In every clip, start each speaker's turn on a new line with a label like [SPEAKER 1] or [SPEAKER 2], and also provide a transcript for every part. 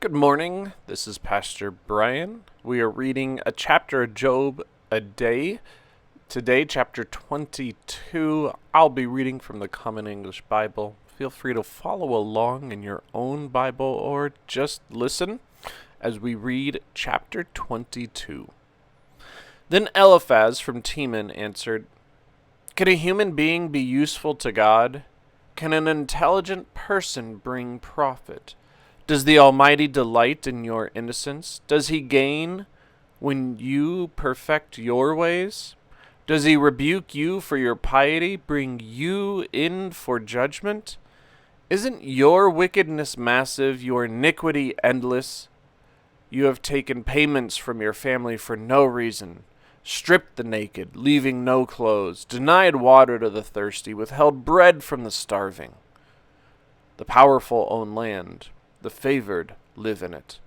[SPEAKER 1] Good morning. This is Pastor Brian. We are reading a chapter of Job a day. Today, chapter 22. I'll be reading from the Common English Bible. Feel free to follow along in your own Bible or just listen as we read chapter 22. Then Eliphaz from Teman answered, "Can a human being be useful to God? Can an intelligent person bring profit? Does the Almighty delight in your innocence? Does he gain when you perfect your ways? Does he rebuke you for your piety, bring you in for judgment? Isn't your wickedness massive, your iniquity endless? You have taken payments from your family for no reason, stripped the naked, leaving no clothes, denied water to the thirsty, withheld bread from the starving. The powerful own land, the favored live in it.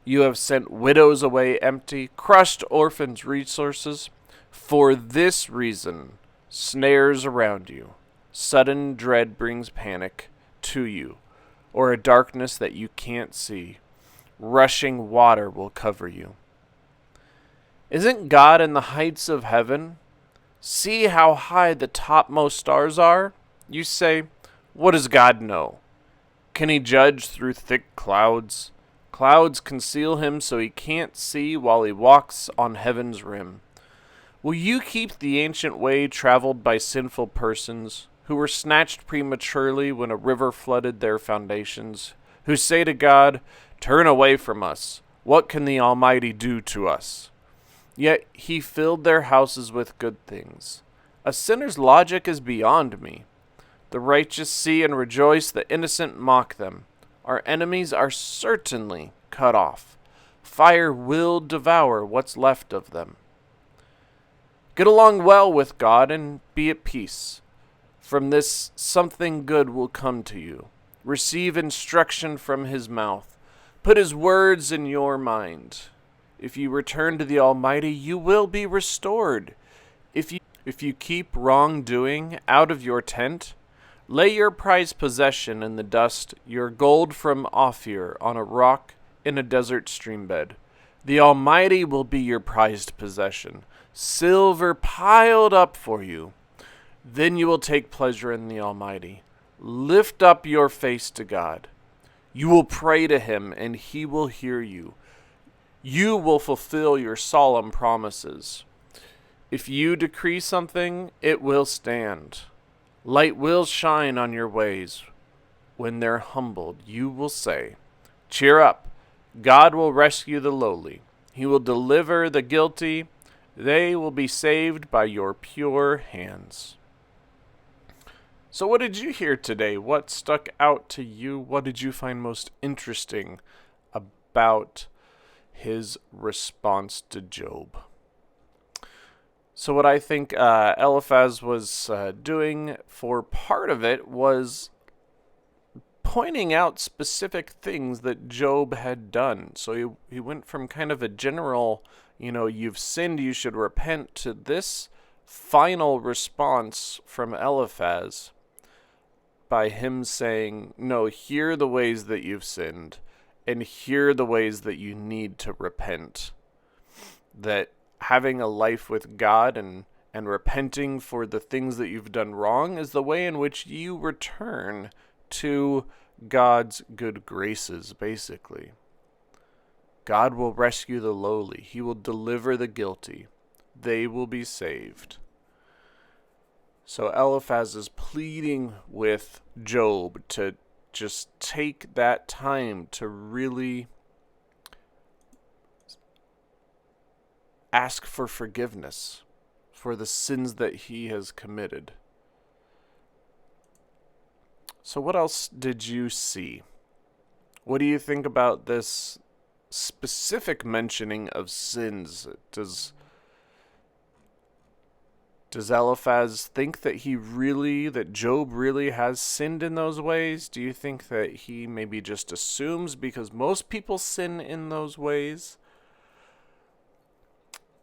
[SPEAKER 1] You have sent widows away empty, crushed orphans' resources. For this reason, snares around you. Sudden dread brings panic to you, or a darkness that you can't see. Rushing water will cover you. Isn't God in the heights of heaven? See how high the topmost stars are? You say, what does God know? Can he judge through thick clouds? Clouds conceal him so he can't see while he walks on heaven's rim. Will you keep the ancient way traveled by sinful persons, who were snatched prematurely when a river flooded their foundations, who say to God, turn away from us. What can the Almighty do to us? Yet he filled their houses with good things. A sinner's logic is beyond me. The righteous see and rejoice, the innocent mock them. Our enemies are certainly cut off. Fire will devour what's left of them. Get along well with God and be at peace. From this something good will come to you. Receive instruction from his mouth. Put his words in your mind. If you return to the Almighty, you will be restored. If you keep wrongdoing out of your tent, lay your prized possession in the dust, your gold from Ophir on a rock in a desert streambed. The Almighty will be your prized possession, silver piled up for you. Then you will take pleasure in the Almighty. Lift up your face to God. You will pray to him, and he will hear you. You will fulfill your solemn promises. If you decree something, it will stand. Light will shine on your ways. When they're humbled, you will say, cheer up. God will rescue the lowly. He will deliver the guilty. They will be saved by your pure hands. So what did you hear today? What stuck out to you? What did you find most interesting about his response to Job? So what I think Eliphaz was doing for part of it was pointing out specific things that Job had done. So he went from kind of a general, you've sinned, you should repent, to this final response from Eliphaz by him saying, no, here are the ways that you've sinned, and here are the ways that you need to repent. That having a life with God and repenting for the things that you've done wrong is the way in which you return to God's good graces, basically. God will rescue the lowly. He will deliver the guilty. They will be saved. So Eliphaz is pleading with Job to just take that time to really ask for forgiveness for the sins that he has committed. So what else did you see? What do you think about this specific mentioning of sins? Does Eliphaz think that Job really has sinned in those ways? Do you think that he maybe just assumes because most people sin in those ways?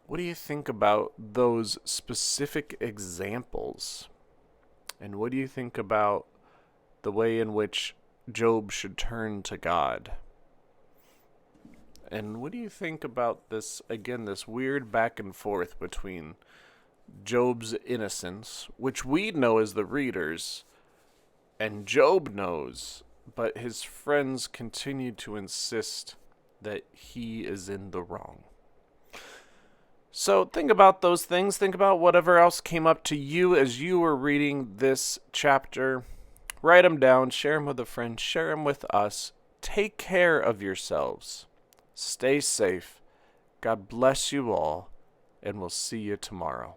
[SPEAKER 1] What do you think about those specific examples? And what do you think about the way in which Job should turn to God? And what do you think about this, again, this weird back and forth between Job's innocence, which we know as the readers, and Job knows, but his friends continue to insist that he is in the wrong. So think about those things. Think about whatever else came up to you as you were reading this chapter. Write them down, share them with a friend, share them with us. Take care of yourselves. Stay safe. God bless you all, and we'll see you tomorrow.